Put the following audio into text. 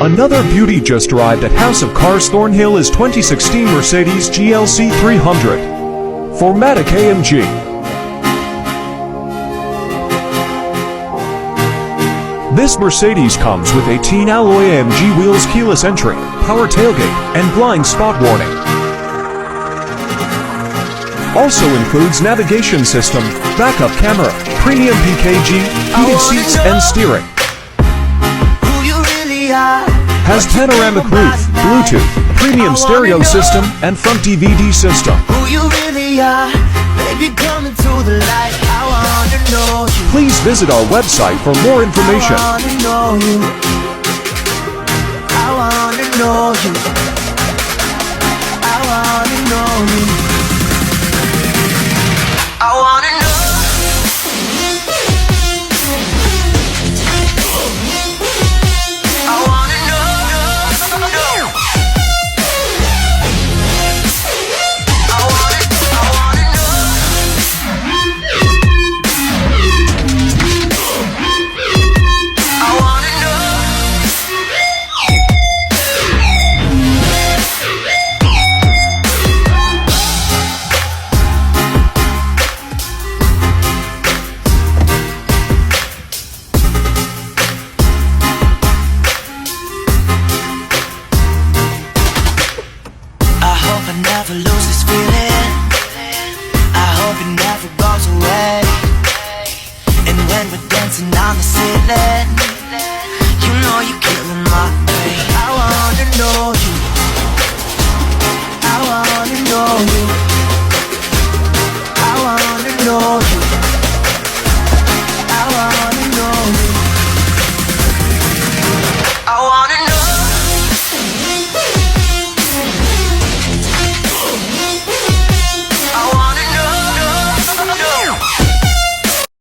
Another beauty just arrived at House of Cars Thornhill is 2016 Mercedes GLC300. 4Matic AMG. This Mercedes comes with 18 alloy AMG wheels, keyless entry, power tailgate, and blind spot warning. Also includes navigation system, backup camera, premium PKG, heated seats and steering. Has panoramic roof, Bluetooth, premium stereo system, and front DVD system. Please visit our website for more information. I wanna know you.